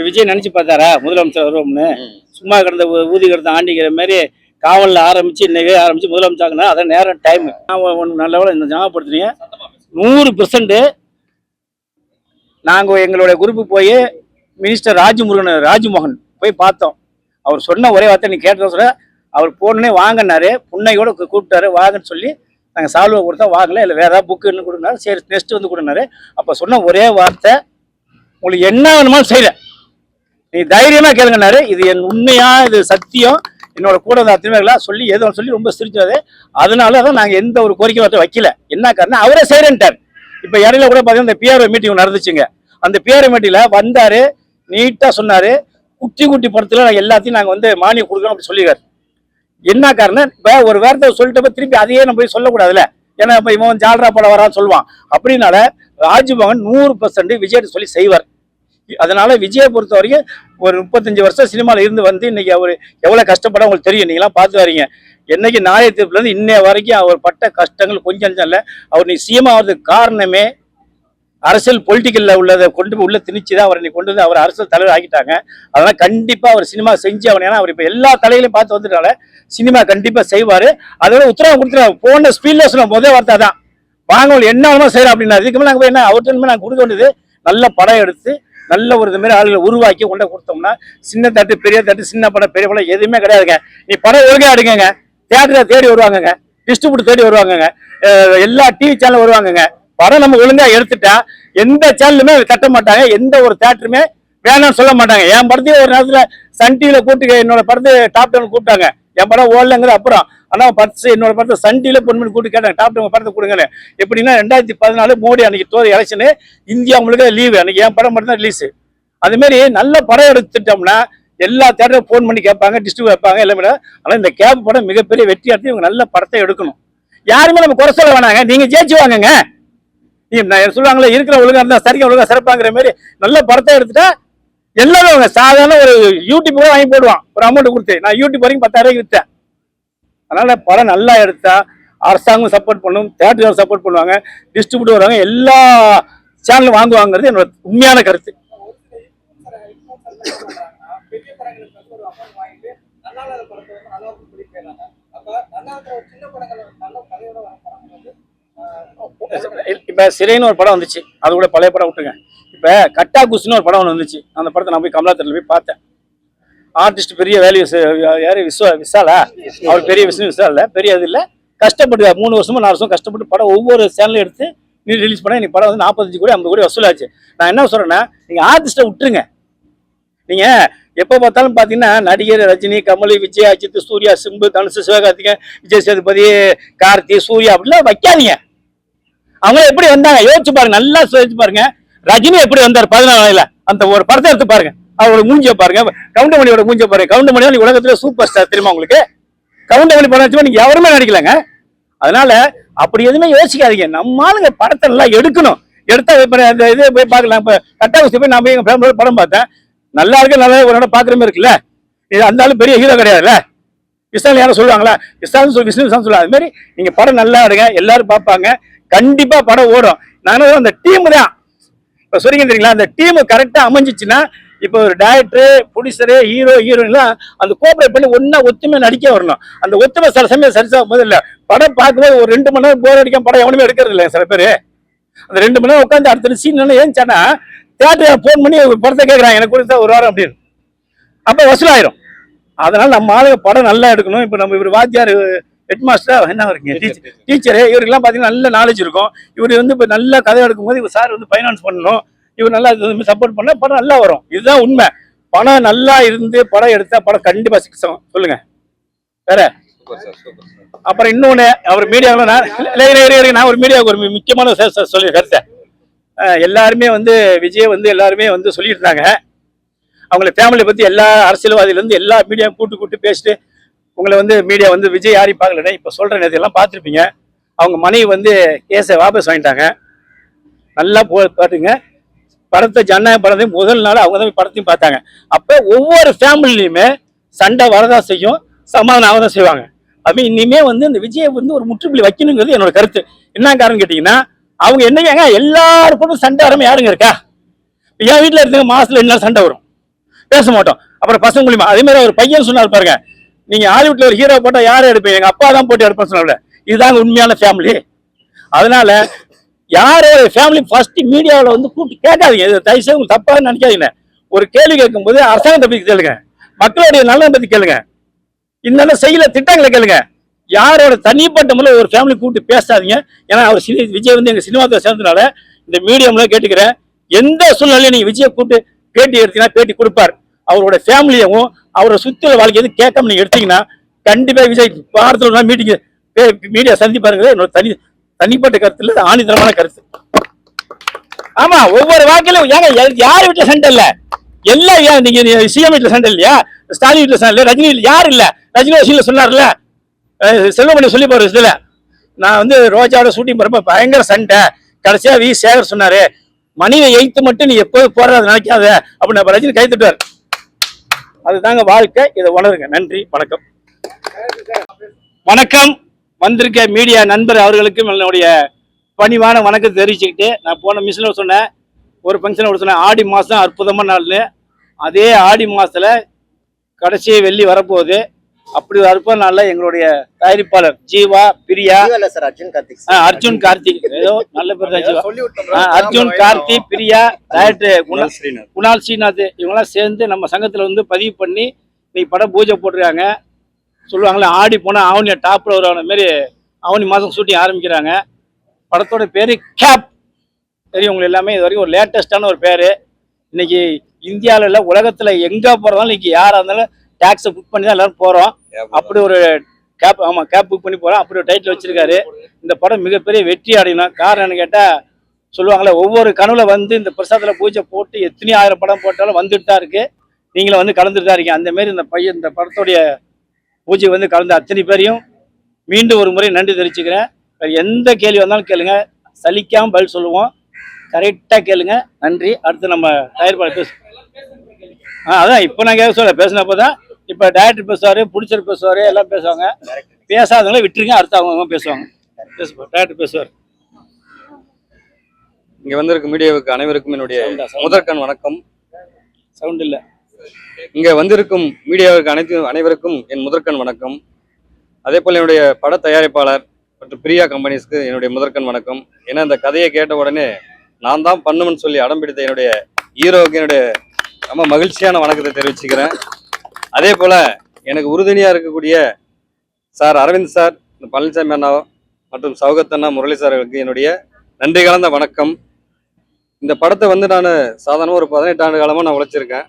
விஜய் நினைச்சு பார்த்தாரா முதலமைச்சர் வருவோம்னு? சும்மா கிடந்த ஊதி கிடந்த ஆண்டிக்கிற மாதிரி காவலில் ஆரம்பிச்சு இன்னைக்கு ஆரம்பிச்சு முதலமைச்சாங்கன்னா அதான் நேரம் டைம். நல்ல இந்த ஞாபகப்படுத்துறீங்க. 100% நாங்கள் எங்களுடைய குரூப்பு போய் மினிஸ்டர் ராஜ்மோகன் போய் பார்த்தோம். அவர் சொன்ன ஒரே வார்த்தை நீ கேட்டத சொல்ல, அவர் போனே வாங்கினாரு, புன்னையோட கூப்பிட்டாரு வாங்கன்னு சொல்லி நாங்கள் சால்வை கொடுத்தா வாங்கல, இல்லை வேற ஏதாவது புக்குன்னு கொடுனாரு. சரி நெக்ஸ்ட் வந்து கொடுனாரு. அப்போ சொன்ன ஒரே வார்த்தை உங்களுக்கு என்ன வேணுமாலும் செய்யல, நீ தைரியமா கேளுங்கன்னாரு. இது என் உண்மையா, இது சத்தியம். என்னோட கூட அத்தனைலாம் சொல்லி ஏதோ சொல்லி ரொம்ப சிரிச்சாரு. அதனால தான் நாங்கள் எந்த ஒரு கோரிக்கை வார்த்தை வைக்கல. என்ன காரணம், அவரே செய்யறேன்ட்டார். இப்போ இடையில கூட பார்த்தீங்கன்னா இந்த பிஆர்ஓ மீட்டிங் நடந்துச்சுங்க. அந்த பிஆர்ஓ மீட்டிங்ல வந்தாரு, நீட்டா சொன்னாரு, குட்டி குட்டி படத்துல நாங்கள் எல்லாத்தையும் நாங்கள் வந்து மானியம் கொடுக்குறோம் அப்படி சொல்லிடுறாரு. என்ன காரணம், இப்போ ஒரு வார்த்தை சொல்லிட்டு திருப்பி அதையே நம்ம போய் சொல்லக்கூடாதுல்ல. ஏன்னா இப்போ இவன் ஜால்ரா படம் வரான்னு சொல்லுவான். அப்படின்னால ராஜ்மோகன் 100% விஜய் சொல்லி செய்வார். அதனால விஜயை பொறுத்த வரைக்கும் ஒரு 35 வருஷம் சினிமாவில் இருந்து வந்து இன்னைக்கு அவர் எவ்வளோ கஷ்டப்பட உங்களுக்கு தெரியும். நீங்களாம் பார்த்து வரீங்க. என்னைக்கு நாளைய தீர்ப்புலேருந்து இன்னைய வரைக்கும் அவர் பட்ட கஷ்டங்கள் கொஞ்சம் இல்லை. அவர் நீ சிஎம் ஆகிறதுக்கு காரணமே அரசியல் பொலிட்டிக்கல்ல உள்ளதை கொண்டு போய் உள்ள திணிச்சுதான் அவர் நீ கொண்டு வந்து அவர் அரசியல் தலைவர் ஆகிட்டாங்க. அதனால கண்டிப்பா அவர் சினிமா செஞ்சு அவன், ஏன்னா அவர் இப்ப எல்லா தலையிலையும் பார்த்து வந்துட்டால சினிமா கண்டிப்பா செய்வாரு. அதோட உத்தரவு கொடுத்துருவாங்க. போன ஸ்பீட்ல சொன்ன முதல் வார்த்தை தான், வாங்க என்ன செய்யறோம் அப்படின்னா. அதுக்கு மேலே நாங்கள் போய் என்ன அவர்கிட்ட நாங்கள் கொடுக்க வேண்டியது, நல்ல படம் எடுத்து நல்ல ஒரு இது மாதிரி ஆளுகளை உருவாக்கி கொண்டு கொடுத்தோம்னா, சின்ன தட்டு பெரிய தட்டு, சின்ன படம் பெரிய படம் எதுவுமே கிடையாதுங்க. நீ படம் ஒழுங்கா எடுங்க, தியேட்டரை தேடி வருவாங்கங்க, டிஸ்ட்ரிபியூட்டர் தேடி வருவாங்கங்க, எல்லா டிவி சேனல் வருவாங்கங்க. படம் நம்ம ஒழுங்கா எடுத்துட்டா எந்த சேனலுமே கட்ட மாட்டாங்க, எந்த ஒரு தியேட்டருமே வேணாம்னு சொல்ல மாட்டாங்க. என் படத்தையும் ஒரு நேரத்துல சன் டிவில கூப்பிட்டு என்னோட படத்தை டாப் 10 கூப்பிட்டாங்க. என் படம் ஓடலங்கிற அப்புறம் ஆனால் என்னோட படத்தை சன் டிவில பொண்ணு கூப்பிட்டு கேட்டாங்க, டாப் 10 படத்தை கொடுங்கன்னு. எப்படின்னா 2014 மோடி அன்னைக்கு தோறு எலெக்ஷனு, இந்தியா முழுக்க லீவு, அன்னைக்கு என் படம் மட்டும் தான் ரிலீஸ். அதுமாரி நல்ல படம் எடுத்துட்டோம்னா எல்லா தேட்டரும் ஃபோன் பண்ணி கேட்பாங்க, டிஸ்ட்ரிபியூட் வைப்பாங்க எல்லாமே. ஆனால் இந்த கேப் படம் மிகப்பெரிய வெற்றி எடுத்து இவங்க நல்ல படத்தை எடுக்கணும். யாருமே நம்ம குறை சொல்ல வேணாங்க, நீங்க ஜெயிச்சு வாங்குங்க. சொல்லுவாங்களே இருக்கிற ஒழுங்கா இருந்தா சரிங்க ஒழுங்கா சிறப்பாங்கிற மாதிரி நல்ல படத்தை எடுத்துட்டா எல்லாரும் சாதாரண ஒரு யூடியூப் கூட வாங்கி போடுவான் ஒரு அமௌண்ட் கொடுத்து. நான் யூடியூப் வரைக்கும் 10,000 ரூபாய்க்கு விற்றேன். அதனால படம் நல்லா எடுத்தா அரசாங்கம் சப்போர்ட் பண்ணும், தேட்டர் சப்போர்ட் பண்ணுவாங்க, டிஸ்ட்ரிபியூட்டர் வருவாங்க, எல்லா சேனலும் வாங்குவாங்கிறது என்னோட உண்மையான கருத்து. இப்ப சிறைன்னு ஒரு படம் வந்துச்சு, அது கூட பழைய படம் விட்டுருங்க. இப்ப கட்டா குஸ்னு ஒரு படம் ஒன்று வந்துச்சு. அந்த படத்தை நான் போய் கமலா தேட்டர்ல போய் பார்த்தேன். ஆர்டிஸ்ட் பெரிய வேல்யூ யாரு விசாலா, அவர் பெரிய விசால் இல்லை, பெரிய இது இல்லை, கஷ்டப்பட்டு 3 வருஷமா 4 வருஷம் கஷ்டப்பட்டு படம் ஒவ்வொரு சேனலும் எடுத்து நீ ரிலீஸ் பண்ண. நீ படம் வந்து 45 கோடி 50 கோடி வசூலாச்சு. நான் என்ன சொல்றேன்னா, நீங்க ஆர்டிஸ்ட்டை விட்டுருங்க. நீங்க எப்போ பார்த்தாலும் பார்த்தீங்கன்னா நடிகர் ரஜினி, கமல், விஜய், அஜித், சூர்யா, சிம்பு, தனுஷ், சிவகார்த்திகேயன், விஜய் சேதுபதி, கார்த்தி, சூர்யா அப்படிலாம் வைக்காதீங்க. அவங்க எப்படி வந்தாங்க யோசிச்சு பாருங்க, நல்லா யோசிச்சு பாருங்க. ரஜினி எப்படி வந்தார் 14 அந்த ஒரு படத்தை எடுத்து பாருங்க, அவரோட மூஞ்சியை பாருங்க, கவுண்டமணியோட மூஞ்சியை பாருங்க. கவுண்டமணி உலகத்துல சூப்பர் ஸ்டார் தெரியுமா உங்களுக்கு? கவுண்டமணி படம் வச்சு நீங்க யாருமே நடிக்கலங்க. அதனால அப்படி எதுவுமே யோசிக்காதீங்க. நம்ம ஆளுங்க படத்தை நல்லா எடுக்கணும். எடுத்தா இது போய் பார்க்கலாம். இப்ப கட்டாசி போய் நான் போய் எங்க படம் பார்த்தேன், நல்லா இருக்கு, நல்லா ஒரு இடம் பாக்குற மாதிரி இருக்குல்ல. இது அந்த ஆளு பெரிய ஹீரோ கிடையாதுல்ல. விசால் யாரும் சொல்லுவாங்களா? விசால் விஷ்ணு சொல்லுவாங்க. அது மாதிரி நீங்க படம் நல்லா எடுங்க, எல்லாரும் பார்ப்பாங்க, கண்டிப்பா படம் ஓடும். நானும் அந்த டீம் தான் இப்ப சொல்லிங்க தெரியுங்களா, அந்த டீம் கரெக்டா அமைஞ்சிச்சுன்னா இப்போ ஒரு டைரக்டர், ப்ரொடியூசரு, ஹீரோ, ஹீரோயின்லாம் அந்த கோஆபரேட் பண்ணி ஒன்னா ஒத்துமை நடிக்க வரணும். அந்த ஒத்துமை சில சமயம் சரிசா போது இல்லை. படம் பார்க்கும்போது ஒரு 2 மணி நேரம் போர் அடிக்காம படம் எவனுமே எடுக்கிறது இல்லை. சில பேர் அந்த 2 மணி நேரம் உட்காந்து அடுத்த சீன் ஏன்ச்சானா தியேட்டர் ஃபோன் பண்ணி படத்தை கேட்குறாங்க, எனக்கு கொடுத்தா ஒரு வாரம் அப்படின்னு, அப்போ வசூலாயிரும். அதனால நம்ம ஆளுங்க படம் நல்லா எடுக்கணும். இப்போ நம்ம இவர் வாத்தியார் ஹெட் மாஸ்டர் என்ன இருக்கீங்க, டீச்சரு, இவருக்கெல்லாம் பார்த்தீங்கன்னா நல்ல நாலேஜ் இருக்கும். இவர் வந்து இப்போ நல்ல கதை எடுக்கும்போது இவர் சார் வந்து ஃபைனான்ஸ் பண்ணணும், இவர் நல்லா சப்போர்ட் பண்ண படம் நல்லா வரும். இதுதான் உண்மை. படம் நல்லா இருந்து படம் எடுத்தா படம் கண்டிப்பா சிக்ஸம். சொல்லுங்க வேற. அப்புறம் இன்னொன்னு, அவர் மீடியாவில் நான் ஒரு மீடியாவுக்கு ஒரு முக்கியமான சொல்லி கருத்தை, எல்லாருமே வந்து விஜய் வந்து எல்லாருமே வந்து சொல்லிட்டு இருந்தாங்க. அவங்களை ஃபேமிலியை பத்தி எல்லா அரசியல்வாதியிலேருந்து எல்லா மீடியா கூட்டு பேசிட்டு உங்களை வந்து மீடியா வந்து விஜய் யாரையும் பார்க்கல. இப்போ சொல்ற நேரத்தையெல்லாம் பார்த்துருப்பீங்க. அவங்க மனைவி வந்து கேஸை வாபஸ் வாங்கிட்டாங்க. நல்லா பாட்டுங்க, படத்தை ஜனநாயக படத்தையும் முதல் நாள் அவங்க தான் படத்தையும் பார்த்தாங்க. அப்போ ஒவ்வொரு ஃபேமிலியுமே சண்டை வரதான் செய்யும், சமாதானம் ஆகதான் செய்வாங்க. அப்போ இனிமே வந்து இந்த விஜயை வந்து ஒரு முற்றுப்புள்ளி வைக்கணுங்கிறது என்னோட கருத்து. என்ன காரணம் கேட்டீங்கன்னா, அவங்க என்னங்க எல்லாருக்கும் சண்டை வராம யாருங்க இருக்கா? என் வீட்டில் இருக்க மாசத்துல 2 நாள் சண்டை வரும். பேச மாட்டோம். அப்புறம் பசங்க மூலியமா அதே மாதிரி ஒரு பையன் சொன்னார் பாருங்க, நீங்க ஹாலிவுட்ல ஒரு ஹீரோ போட்டா யாரும் எடுப்பீங்க, எங்க அப்பா தான் போட்டு எடுப்பேன்னு சொன்னாங்க. இதுதாங்க உண்மையான ஃபேமிலி. அதனால யாரோ ஃபேமிலி ஃபர்ஸ்ட் மீடியாவில் வந்து கூப்பிட்டு கேட்காதீங்க. இது தயவுசெய்து தப்பா நினைக்காதீங்க. ஒரு கேள்வி கேட்கும்போது அரசாங்கத்தை பத்தி கேளுங்க, மக்களுடைய நலனை பத்தி கேளுங்க, இந்த செய்யல திட்டங்களை கேளுங்க. யாரோட தனிப்பட்ட முறையில் ஒரு ஃபேமிலி கூப்பிட்டு பேசாதீங்க. ஏன்னா அவர் விஜய் வந்து எங்க சினிமாவை சேர்ந்ததுனால இந்த மீடியம்ல கேட்டுக்கிறேன், எந்த சூழ்நிலையும் நீங்க விஜயை கூப்பிட்டு பேட்டி எடுத்தீங்கன்னா பேட்டி கொடுப்பார். அவரோட ஃபேமிலியவும் அவரோட சுத்தில வாழ்க்கை எது கேட்காம நீங்க எடுத்தீங்கன்னா கண்டிப்பா விஜய் வாரத்துல மீட்டிங் மீடியா சந்திப்பாருங்க. என்னோட தனிப்பட்ட கருத்து இல்ல, ஆணித்தரமான கருத்து. ஆமா, ஒவ்வொரு வாக்கிலும் ஏங்க யார் வீட்டுல சண்டை இல்ல, எல்லாம் நீங்க சிஎம் வீட்டுல சண்டை இல்லையா, ஸ்டாலின் வீட்டுல சண்டை இல்ல, ரஜினி யார் இல்ல, ரஜினி வசூல சொன்னார்ல, செல்வமணி சொல்லி போற இதுல நான் வந்து ரோஜாவோட ஷூட்டிங் போறப்ப பயங்கர சண்டை, கடைசியா வி சேகர் சொன்னாரு மணியை எய்த்து மட்டும் நீ எப்போது போறத நினைக்காத அப்படின்னு ரஜினி கை தட்டுவார். அதுதாங்க வாழ்க்கை, இதை உணருங்க. நன்றி, வணக்கம். வணக்கம். வந்திருக்க மீடியா நண்பர் அவர்களுக்கும் என்னுடைய பணிவான வணக்கத்தை தெரிவிச்சுக்கிட்டு, நான் போன மிஷினில் சொன்னேன், ஒரு ஃபங்க்ஷன் சொன்னேன், ஆடி மாதம் அற்புதமான நாள்னு. அதே ஆடி மாதத்தில் கடைசி வெள்ளி வரப்போகுது. அப்படி ஒரு அற்புத நாளில் எங்களுடைய தயாரிப்பாளர் ஜீவா, பிரியா, அர்ஜுன் கார்த்திக், ஏதோ நல்ல பேர் தான் ஜீவா, அர்ஜுன் கார்த்திக், பிரியா, டைரக்டர் குணால் ஸ்ரீநாத், இவங்கெல்லாம் சேர்ந்து நம்ம சங்கத்தில் வந்து பதிவு பண்ணி இன்னைக்கு படம் பூஜை போட்டிருக்காங்க. சொல்லுவாங்களே ஆடி போனால் ஆவணி டாப்ல வருவான மாரி ஆவணி மாதம் ஷூட்டிங் ஆரம்பிக்கிறாங்க. படத்தோட பேரு கேப், தெரியும் உங்களுக்கு எல்லாமே. இது வரைக்கும் ஒரு லேட்டஸ்டான ஒரு பேரு. இன்னைக்கு இந்தியாவில் இல்லை, உலகத்தில் எங்கே போகிறதாலும் இன்னைக்கு யாராக இருந்தாலும் டேக்ஸை புக் பண்ணி தான் எல்லாரும் போகிறோம். அப்படி ஒரு கேப், ஆமாம் கேப் புக் பண்ணி போகிறோம். அப்படி ஒரு டைட்டில் வச்சிருக்காரு. இந்த படம் மிகப்பெரிய வெற்றி அடையணும். காரணம் என்ன கேட்டால், சொல்லுவாங்களே ஒவ்வொரு கனவுல வந்து இந்த பிரசாதத்தில் பூஜை போட்டு எத்தனை ஆயிரம் படம் போட்டாலும் வந்துட்டு தான் இருக்கு. நீங்களும் வந்து கலந்துட்டு தான் இருக்கீங்க. அந்த மாதிரி இந்த பையன் இந்த படத்தோடைய பூஜை வந்து கலந்து அத்தனை பேரையும் மீண்டும் ஒரு முறை நன்றி தெரிவிச்சுக்கிறேன். வேறு எந்த கேள்வி வந்தாலும் கேளுங்க, சலிக்காமல் பதில் சொல்லுவோம். கரெக்டாக கேளுங்க. நன்றி. அடுத்து நம்ம தயாரிப்பாளர் பேசுவோம். அதான் இப்போ நான் கேட்க சொல்ல பேசினப்போ தான். இப்போ டைரக்டர் பேசுவார், பிடிச்சர் பேசுவார், எல்லாம் பேசுவாங்க. பேசாதவங்களே விட்டுருங்க, அடுத்து அவங்க பேசுவாங்க. பேசுவார், டைரக்டர் பேசுவார். இங்கே வந்திருக்கும் மீடியாவுக்கு அனைவருக்கும் என்னுடைய முதற்கண் வணக்கம். சவுண்ட் இல்லை. இங்கே வந்திருக்கும் மீடியாவுக்கு அனைவருக்கும் என் முதற்கண் வணக்கம். அதே போல் என்னுடைய பட தயாரிப்பாளர் மற்றும் பிரியா கம்பெனிஸ்க்கு என்னுடைய முதற்கண் வணக்கம். ஏன்னா இந்த கதையை கேட்ட உடனே நான் தான் பண்ணுவேன்னு சொல்லி அடம்பிடித்த என்னுடைய ஹீரோவுக்கு என்னுடைய ரொம்ப மகிழ்ச்சியான வணக்கத்தை தெரிவிச்சுக்கிறேன். அதே போல் எனக்கு உறுதுணையாக இருக்கக்கூடிய சார் அரவிந்த் சார், இந்த பழனிசாமி அண்ணா மற்றும் சௌகத் அண்ணா, முரளி சார்களுக்கு என்னுடைய நன்றி கலந்த வணக்கம். இந்த படத்தை வந்து நான் சாதாரணமாக ஒரு 18 ஆண்டு காலமாக நான் உழைச்சிருக்கேன்.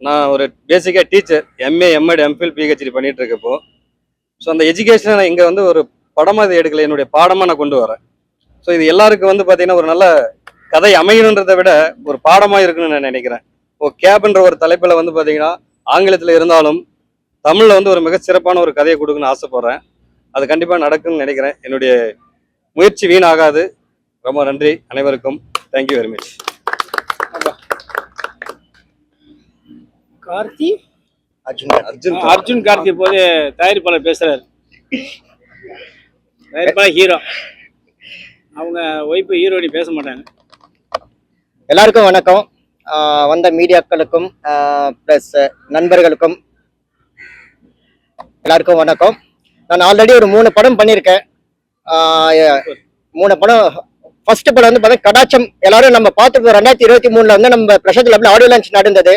நான் ஒரு பேசிக்காக teacher, MA, MEd, MPhil, PhD பண்ணிட்டு இருக்கப்போ, ஸோ அந்த எஜுகேஷனை நான் இங்கே வந்து ஒரு படமாக இதை எடுக்கல, என்னுடைய பாடமாக நான் கொண்டு வரேன். ஸோ இது எல்லாருக்கும் வந்து பார்த்தீங்கன்னா ஒரு நல்ல கதை அமையணுன்றதை விட ஒரு பாடமாக இருக்குன்னு நான் நினைக்கிறேன். கேப்ன்ற ஒரு தலைப்பில் வந்து பார்த்தீங்கன்னா ஆங்கிலத்தில் இருந்தாலும் தமிழில் வந்து ஒரு மிகச்சிறப்பான ஒரு கதையை கொடுக்குன்னு ஆசைப்படுறேன். அது கண்டிப்பாக நடக்கும்னு நினைக்கிறேன். என்னுடைய முயற்சி வீணாகாது. ரொம்ப நன்றி அனைவருக்கும். Thank you very much. Karthi Arjun Karthi போது தயாரிப்பாளர் பேசுறாரு. தயாரிப்பாளர் ஹீரோ, அவங்க ஒய்ஃபு ஹீரோனி பேச மாட்டாங்க. எல்லாருக்கும் வணக்கம். வந்த மீடியாக்களுக்கும் ப்ளஸ் நண்பர்களுக்கும் எல்லாருக்கும் வணக்கம். நான் ஆல்ரெடி ஒரு 3 படம் பண்ணியிருக்கேன். 3 படம். ஃபர்ஸ்ட் படம் வந்து பார்த்தா கடாச்சம், எல்லாரும் நம்ம பார்த்துருக்கோம். 2023 வந்து நம்ம பிரசாத் லேப்ல ஆடியோ லான்ச் நடந்தது.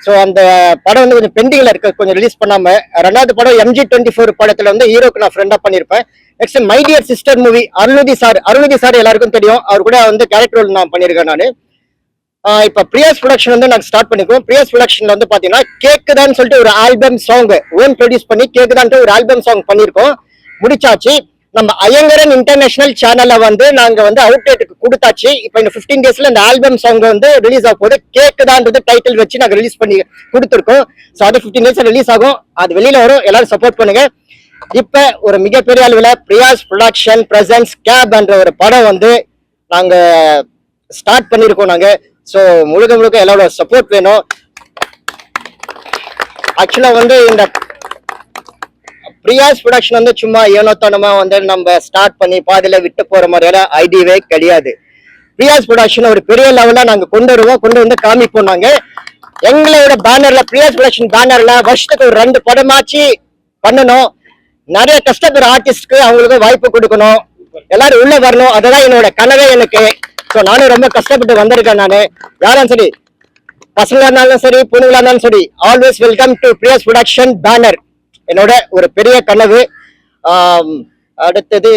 ஸோ அந்த படம் வந்து கொஞ்சம் பெண்டிங்ல இருக்கு, கொஞ்சம் ரிலீஸ் பண்ணாம. 2வது படம் MG24 படத்துல வந்து ஹீரோக்கு நான் ஃப்ரெண்டா பண்ணியிருப்பேன். Next my dear sister movie, Arulnithi sir எல்லாருக்கும் தெரியும். அவர் கூட வந்து கேரக்டர் ரோல் நான் பண்ணியிருக்கேன். நான் இப்போ பிரியாஸ் ப்ரொடக்ஷன் வந்து நாங்கள் ஸ்டார்ட் பண்ணிக்குவோம். பிரியாஸ் ப்ரொடக்ஷன்ல வந்து பாத்தீங்கன்னா கேக்குதான்னு சொல்லிட்டு ஒரு ஆல்பம் சாங் ஓன் ப்ரொடியூஸ் பண்ணி கேக்குதான்ட்டு ஒரு ஆல்பம் சாங் பண்ணியிருக்கோம், முடிச்சாச்சு. நம்ம ஐயங்கரன் இன்டர்நேஷனல் சேனல்ல வந்து நாங்க வந்து அவுட்லேட்டுக்கு கொடுத்தாச்சு. இப்போ இந்த 15 டேஸ்ல இந்த ஆல்பம் சாங் வந்து ரிலீஸ் ஆக போது. கேக்குதான்றது டைட்டில் வச்சு நாங்க ரிலீஸ் பண்ணி கொடுத்துருக்கோம். ஸோ அது 15 டேஸ்ல ரிலீஸ் ஆகும். அது வெளியில வரும், எல்லாரும் சப்போர்ட் பண்ணுங்க. இப்ப ஒரு மிகப்பெரிய அளவில் பிரியாஸ் ப்ரொடக்ஷன் பிரசன்ஸ் கேப் என்ற ஒரு படம் வந்து நாங்க ஸ்டார்ட் பண்ணியிருக்கோம் நாங்க. ஸோ முழுக்க எல்லாரோட சப்போர்ட் வேணும். ஆக்சுவலா வந்து இந்த பிரியாஸ் ப்ரொடக்ஷன் வந்து சும்மா ஏனோத்தனமா வந்து நம்ம ஸ்டார்ட் பண்ணி பாதியில விட்டு போற மாதிரியான ஐடியாவே கிடையாது. பிரியாஸ் ப்ரொடக்ஷன் ஒரு பெரிய லெவல்ல நாங்க கொண்டு வந்து காமிப்போம். நாங்க எங்களோட பேனர்ல பிரியாஸ் ப்ரொடக்ஷன் பேனர்ல வருஷத்துக்கு ஒரு 2 படமாச்சு பண்ணணும். நிறைய கஷ்டப்படுற ஆர்டிஸ்ட்க்கு அவங்களுக்கு வாய்ப்பு கொடுக்கணும், எல்லாரும் உள்ள வரணும். அதுதான் என்னோட கனவே எனக்கு. ஸோ நானும் ரொம்ப கஷ்டப்பட்டு வந்திருக்கேன். நான் யாரும் சரி, பசங்களா இருந்தாலும் சரி, பொண்ணுங்களா இருந்தாலும் சரி, always welcome to Priya's production banner. என்னோட ஒரு பெரிய கனவு. அடுத்தது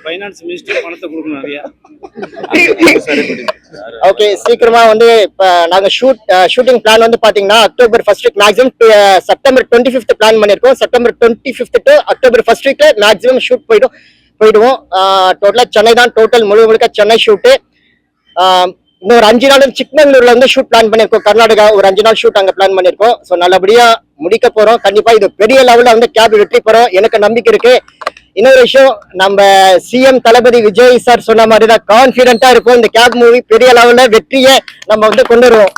ஃபைனான்ஸ் மினிஸ்டர் பணத்தை கொடுக்கணும் நிறைய. ஓகே, சீக்கிரமா வந்து இப்ப நாங்க ஷூட்டிங் பிளான் வந்து பாத்தீங்கன்னா October 1st week maximum September 25th plan பண்ணிருக்கோம். September 25th to October 1st வீக்ல மேக்ஸிமம் ஷூட் போயிடுவோம். டோட்டலா சென்னை தான், டோட்டல் முழுக்க சென்னை ஷூட்டு. இன்னும் ஒரு 5 நாள் சிக்மங்களூர்ல வந்து ஷூட் பிளான் பண்ணிருக்கோம். கர்நாடகா ஒரு 5 நாள் ஷூட் அங்க பிளான் பண்ணிருக்கோம். ஸோ நல்லபடியா முடிக்க போறோம். கண்டிப்பா இது பெரிய லெவல்ல வந்து கேப் வெற்றி போறோம், எனக்கு நம்பிக்கை இருக்கு. இன்னொரு விஷயம், நம்ம சிஎம் தளபதி விஜய் சார் சொன்ன மாதிரி தான் கான்பிடென்ட்டா இருக்கும். இந்த கேப் மூவி பெரிய லெவல்ல வெற்றியை நம்ம வந்து கொண்டு வருவோம்.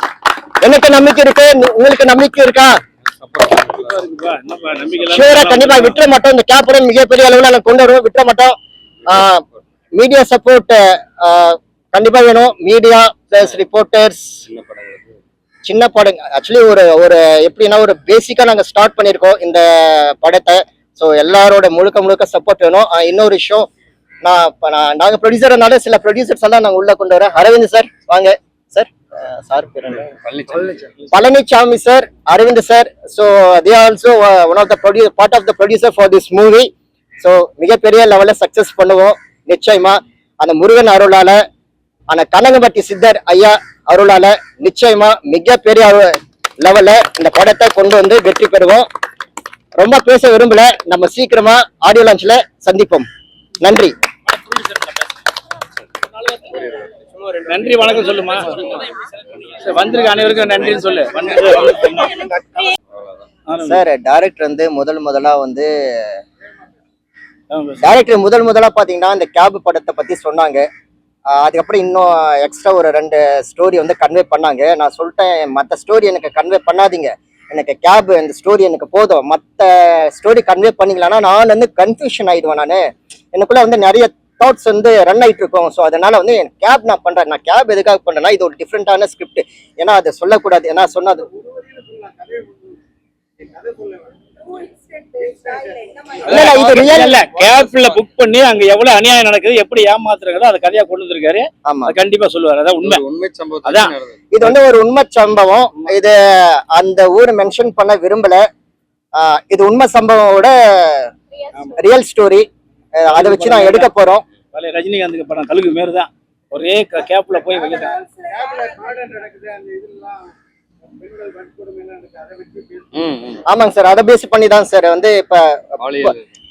எனக்கு நம்பிக்கை இருக்கு, உங்களுக்கு நம்பிக்கை இருக்கா? ஷூரா கண்டிப்பா விட்டுற மாட்டோம். இந்த கேப் மிகப்பெரிய அளவுல நாங்க கொண்டு வருவோம், விட்டுற மாட்டோம். மீடியா சப்போர்ட் கண்டிப்பா வேணும். மீடியா பிளஸ் ரிப்போர்ட்டர்ஸ், சின்ன படம் ஆக்சுவலி ஒரு எப்படின்னா ஒரு பேசிக்கா நாங்க ஸ்டார்ட் பண்ணிருக்கோம் இந்த படத்தை. ஸோ எல்லாரோட முழுக்க சப்போர்ட் வேணும். இன்னொரு விஷயம், நாங்க ப்ரொடியூசர்னால சில ப்ரொடியூசர்ஸ் எல்லாம் நாங்க உள்ள கொண்டு வரேன். அரவிந்த் சார் வாங்க சார், சார் பேர் Palanisamy sir, Aravind sir. So they also one of the part of the producer for this movie. So மிகப்பெரிய லெவல்ல சக்சஸ் பண்ணுவோம் நிச்சயமா. அந்த முருகன் அருளால, அந்த கனகம்பட்டி சித்தர் ஐயா அருளால நிச்சயமா மிகப்பெரிய லெவல்ல இந்த படத்தை கொண்டு வந்து வெற்றி பெறுவோம். ரொம்ப பேச விரும்பல, நம்ம சீக்கிரமா ஆடியோ லான்ச்ல சந்திப்போம். நன்றி. நன்றி வணக்கம் சொல்லுமா. வந்திருக்க அனைவருக்கும் நன்றின்னு சொல்லு. சார், டைரக்டர் வந்து முதலா வந்து டைரக்டர் முதலா பாத்தீங்கன்னா இந்த கேப் படத்தை பத்தி சொன்னாங்க. அதுக்கப்புறம் இன்னும் எக்ஸ்ட்ரா ஒரு 2 ஸ்டோரி வந்து கன்வே பண்ணாங்க. நான் சொல்லிட்டேன், மற்ற ஸ்டோரி எனக்கு கன்வே பண்ணாதீங்க, எனக்கு கேப் இந்த ஸ்டோரி எனக்கு போதும். மற்ற ஸ்டோரி கன்வே பண்ணிக்கலாம்னா நான் வந்து கன்ஃபியூஷன் ஆயிடுவேன். நான் எனக்குள்ள வந்து நிறைய தாட்ஸ் வந்து ரன் ஆயிட்டு இருக்கும். ஸோ அதனால வந்து கேப் நான் பண்றேன். நான் கேப் எதுக்காக பண்றேன்னா இது ஒரு டிஃப்ரெண்டான ஸ்கிரிப்ட். ஏன்னா அதை சொல்லக்கூடாது, ஏன்னா சொன்னது இது ரியல் இல்ல. கேப்ல புக் பண்ணி அங்க எவ்வளவு அநியாயம் நடக்குது, எப்படி ஏமாத்துறாங்க, அதை கதையா கொண்டு வந்திருக்காரு. கண்டிப்பா சொல்லுவாரு. அதான் உண்மை சம்பவம். அதான் இது வந்து ஒரு உண்மை சம்பவம். இது அந்த ஊர் மென்ஷன் பண்ண விரும்பல. இது உண்மை சம்பவத்தோட ரியல் ஸ்டோரி. அதை வச்சு நான் எடுக்க போறோம். ரஜினிகாந்துக்கு படம் தலுக்கு மேற்தான் ஒரே கேப்ல போய் வைக்கிறேன். ஆமாங்க சார், அதை பேஸ் பண்ணி தான் சார் வந்து இப்ப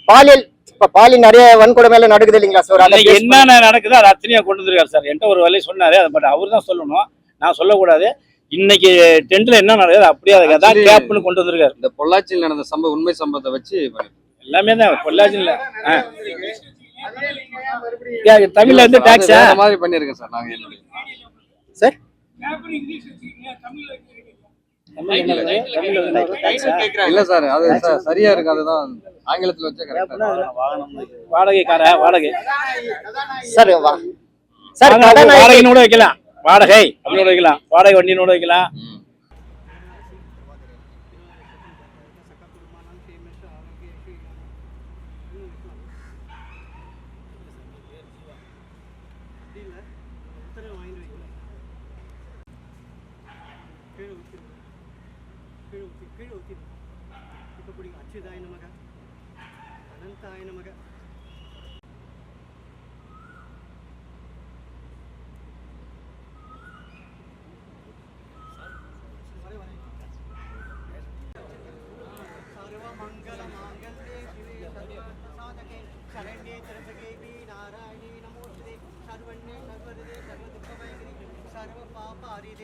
பாலியல் நிறைய வன்கொடுமை எல்லாம் நடக்குது இல்லைங்களா சார்? என்ன நடக்குது அது அத்தனையா கொண்டு வந்திருக்காரு சார். என்கிட்ட ஒரு வேலையை சொன்னாரு, பட் அவர் தான் சொல்லணும், நான் சொல்லக்கூடாது. இன்னைக்கு டென்ட்ல என்ன நடக்குது அப்படியே அதான் கேப்னு கொண்டு வந்திருக்காரு. இந்த பொள்ளாச்சியில் நடந்த சம்பவம் உண்மை சம்பவத்தை வச்சு எல்லாமே தான். பொள்ளாச்சியில் தமிழ்ல இருந்து டாக்ஸ் மாதிரி பண்ணிருக்கேன் சார். நாங்க சார் இல்ல சார், அது சரியா இருக்கு. அதுதான் ஆங்கிலத்துல வச்சா கரெக்டா. வாடகை சார் வாடகைனோட வைக்கலாம், வாடகை அப்படினோட வைக்கலாம், வாடகை வண்டினோட வைக்கலாம். அச்சுதாய நமக அனந்தாய நமக சர்வமங்கல மாங்கல்யே சிவே சர்வசாதகே சரண்யே திரசகே நாராயணி நமோஸ்தே சர்வண்ணே நர்வதே சர்வதுக்கமயகரி சர்வ பாப ஹரிதே